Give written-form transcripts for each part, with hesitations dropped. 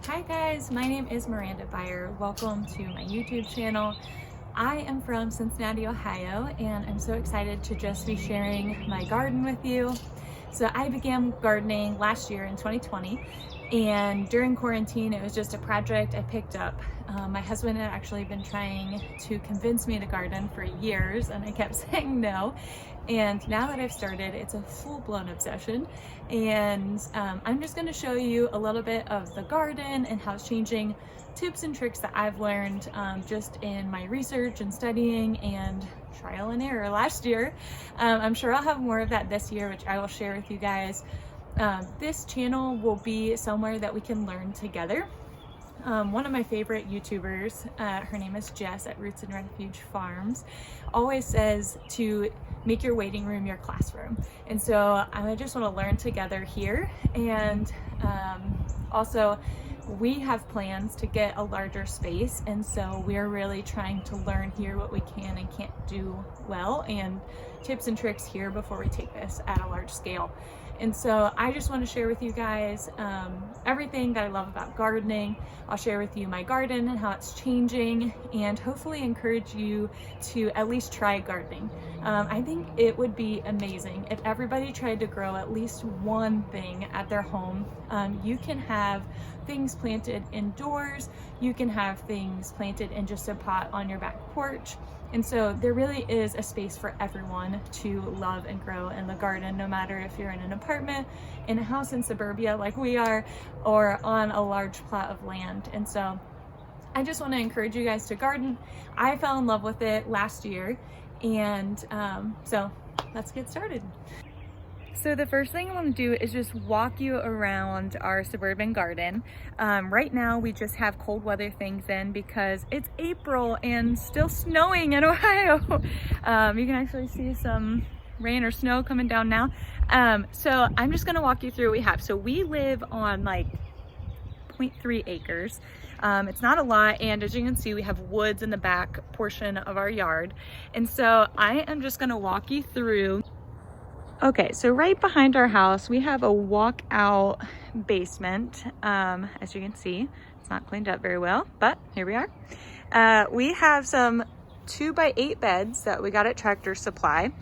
Hi guys, my name is Miranda Byer. Welcome to my YouTube channel. I am from Cincinnati, Ohio, and I'm so excited to just be sharing my garden with you. So I began gardening last year in 2020, and during quarantine it was just a project I picked up. My husband had actually been trying to convince me to garden for years, and I kept saying no. And now that I've started, it's a full-blown obsession. And I'm just going to show you a little bit of the garden and how it's changing, tips and tricks that I've learned just in my research and studying and trial and error last year. I'm sure I'll have more of that this year, which I will share with you guys. This channel will be somewhere that we can learn together. One of my favorite YouTubers, her name is Jess at Roots and Refuge Farms, always says to make your waiting room your classroom. And so I just want to learn together here. And also we have plans to get a larger space. And so we're really trying to learn here what we can and can't do well, and tips and tricks here before we take this at a large scale. And so I just want to share with you guys everything that I love about gardening. I'll share with you my garden and how it's changing, and hopefully encourage you to at least try gardening. I think it would be amazing if everybody tried to grow at least one thing at their home. You can have things planted indoors, you can have things planted in just a pot on your back porch. And so there really is a space for everyone to love and grow in the garden, no matter if you're in an apartment, in a house in suburbia like we are, or on a large plot of land. And so I just want to encourage you guys to garden. I fell in love with it last year, and so let's get started. So the first thing I want to do is just walk you around our suburban garden. Right now we just have cold weather things in because it's April and still snowing in Ohio. You can actually see some rain or snow coming down now. So I'm just going to walk you through what we have. So we live on like 0.3 acres. It's not a lot, and as you can see, we have woods in the back portion of our yard. And so I am just going to walk you through. Okay, so right behind our house, we have a walkout basement. As you can see, it's not cleaned up very well, but here we are. We have some 2x8 beds that we got at Tractor Supply,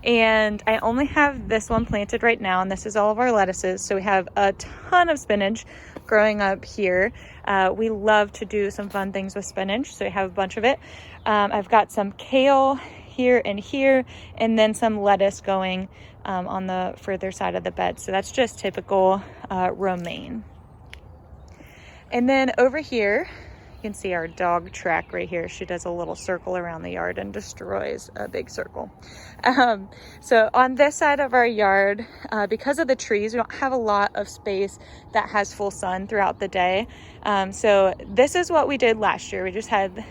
and I only have this one planted right now, and this is all of our lettuces. So we have a ton of spinach growing up here. We love to do some fun things with spinach, so we have a bunch of it. I've got some kale here, and then some lettuce going on the further side of the bed. So that's just typical romaine. And then over here, you can see our dog track right here. She does a little circle around the yard and destroys a big circle. So on this side of our yard, because of the trees, we don't have a lot of space that has full sun throughout the day. So this is what we did last year. We just had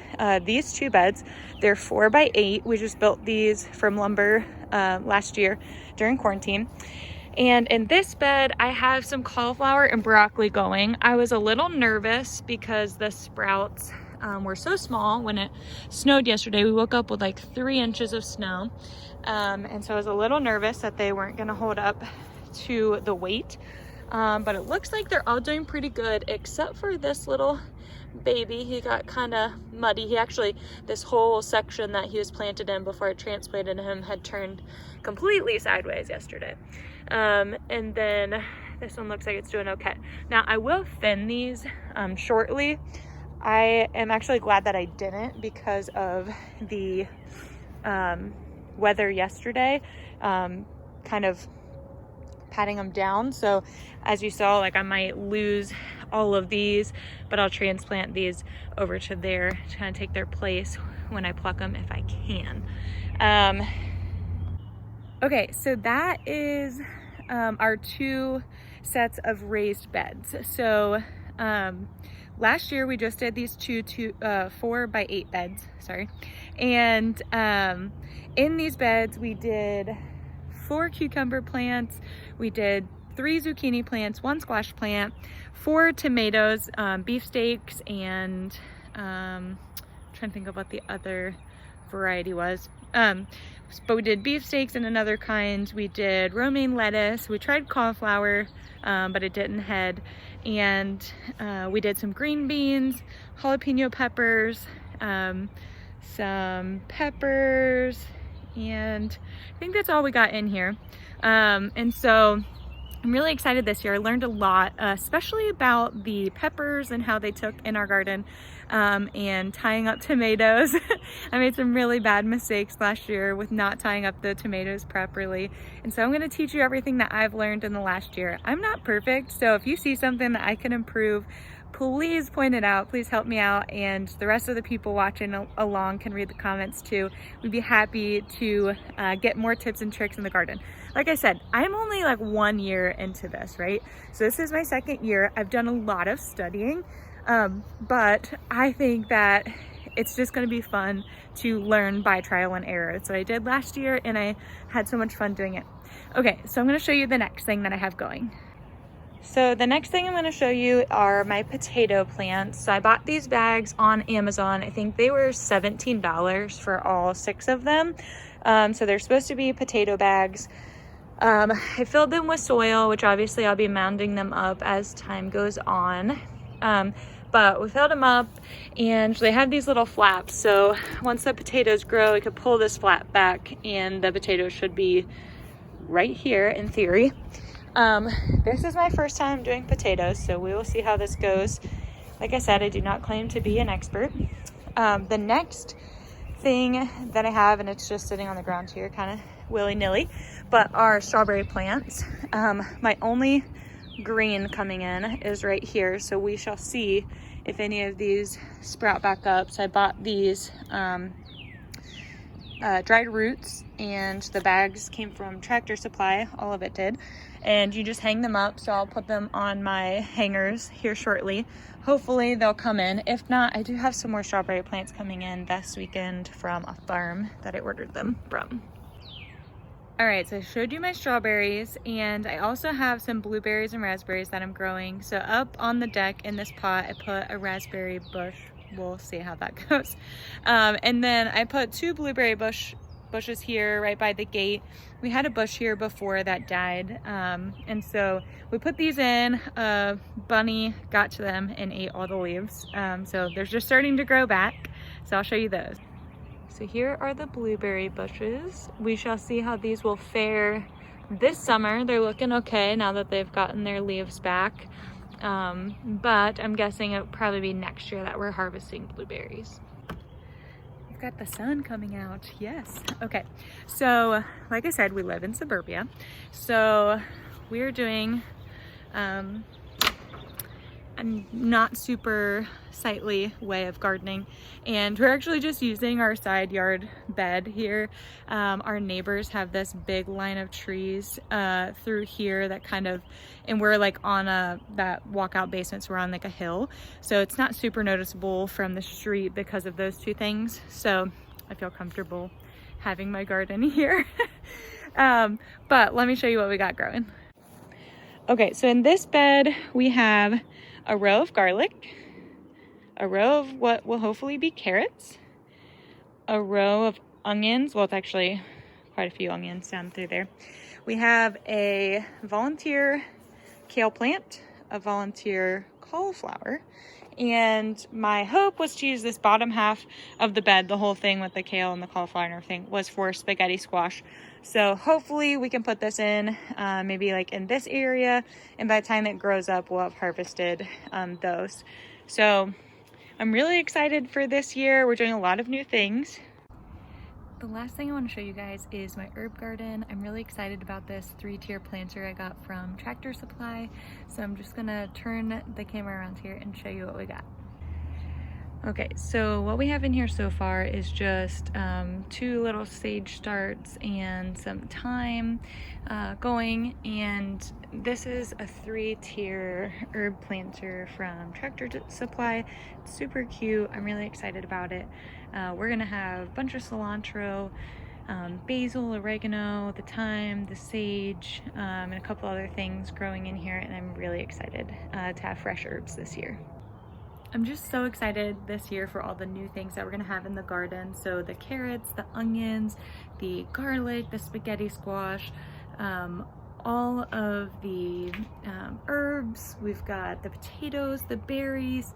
these two beds. They're 4x8. We just built these from lumber last year during quarantine. And in this bed, I have some cauliflower and broccoli going. I was a little nervous because the sprouts were so small. When it snowed yesterday, we woke up with like 3 inches of snow. And so I was a little nervous that they weren't gonna hold up to the weight. But it looks like they're all doing pretty good, except for this little baby. He got kind of muddy. He actually, this whole section that he was planted in before I transplanted him had turned completely sideways yesterday. And then this one looks like it's doing okay. Now I will thin these shortly. I am actually glad that I didn't because of the weather yesterday, kind of patting them down. So as you saw, like I might lose all of these, but I'll transplant these over to there to kind of take their place when I pluck them if I can. Okay, so that is our 2 sets of raised beds. So last year we just did these 4x8 beds, sorry. And in these beds we did 4 cucumber plants, we did 3 zucchini plants, 1 squash plant, 4 tomatoes, beefsteaks, and trying to think of what the other variety was. But we did beefsteaks in another kind. We did romaine lettuce. We tried cauliflower, but it didn't head. And we did some green beans, jalapeno peppers, some peppers, and I think that's all we got in here. And so I'm really excited this year. I learned a lot, especially about the peppers and how they took in our garden, and tying up tomatoes. I made some really bad mistakes last year with not tying up the tomatoes properly. And so I'm gonna teach you everything that I've learned in the last year. I'm not perfect, so if you see something that I can improve, please point it out. Please help me out, and the rest of the people watching along can read the comments too. We'd be happy to get more tips and tricks in the garden. Like I said, I'm only like 1 year into this, right? So this is my 2nd year. I've done a lot of studying, but I think that it's just gonna be fun to learn by trial and error. So I did last year and I had so much fun doing it. Okay, so I'm gonna show you the next thing that I have going. So the next thing I'm going to show you are my potato plants. So I bought these bags on Amazon. I think they were $17 for all 6 of them. So they're supposed to be potato bags. I filled them with soil, which obviously I'll be mounding them up as time goes on. But we filled them up and they have these little flaps. So once the potatoes grow, we could pull this flap back and the potatoes should be right here in theory. This is my first time doing potatoes, so we will see how this goes. Like I said, I do not claim to be an expert. The next thing that I have, and it's just sitting on the ground here, kind of willy-nilly, but are strawberry plants. My only green coming in is right here, so we shall see if any of these sprout back up. So I bought these dried roots, and the bags came from Tractor Supply, all of it did, and you just hang them up. So I'll put them on my hangers here shortly. Hopefully they'll come in. If not, I do have some more strawberry plants coming in this weekend from a farm that I ordered them from. All right, so I showed you my strawberries, and I also have some blueberries and raspberries that I'm growing. So up on the deck in this pot, I put a raspberry bush. We'll see how that goes. And then I put 2 blueberry bushes here right by the gate. We had a bush here before that died, and so we put these in. Bunny got to them and ate all the leaves, so they're just starting to grow back, so I'll show you those. So here are the blueberry bushes. We shall see how these will fare this summer. They're looking okay now that they've gotten their leaves back, but I'm guessing it'll probably be next year that we're harvesting blueberries. Got the sun coming out, yes. Okay, so like I said, we live in suburbia, so we're doing a not super sightly way of gardening, and we're actually just using our side yard bed here. Our neighbors have this big line of trees through here that kind of, and we're like on that walkout basement, so we're on like a hill, so it's not super noticeable from the street because of those 2 things. So I feel comfortable having my garden here. But let me show you what we got growing. Okay, so in this bed we have a row of garlic, a row of what will hopefully be carrots, a row of onions. Well, it's actually quite a few onions down through there. We have a volunteer kale plant, a volunteer cauliflower, and my hope was to use this bottom half of the bed, the whole thing with the kale and the cauliflower and everything, was for spaghetti squash. So hopefully we can put this in maybe like in this area, and by the time it grows up we'll have harvested those. So I'm really excited for this year. We're doing a lot of new things. The last thing I want to show you guys is my herb garden. I'm really excited about this 3-tier planter I got from Tractor Supply. So I'm just gonna turn the camera around here and show you what we got. Okay, so what we have in here so far is just 2 little sage starts and some thyme going, and this is a 3-tier herb planter from Tractor Supply. It's super cute. I'm really excited about it. We're gonna have a bunch of cilantro, basil, oregano, the thyme, the sage, and a couple other things growing in here, and I'm really excited to have fresh herbs this year. I'm just so excited this year for all the new things that we're gonna have in the garden. So the carrots, the onions, the garlic, the spaghetti squash, all of the herbs. We've got the potatoes, the berries.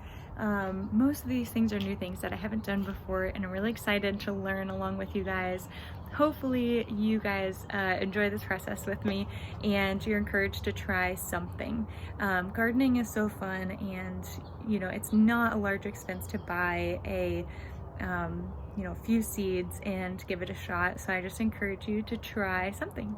Most of these things are new things that I haven't done before, and I'm really excited to learn along with you guys. Hopefully you guys enjoy this process with me and you're encouraged to try something. Gardening is so fun, and you know, it's not a large expense to buy a few seeds and give it a shot. So I just encourage you to try something.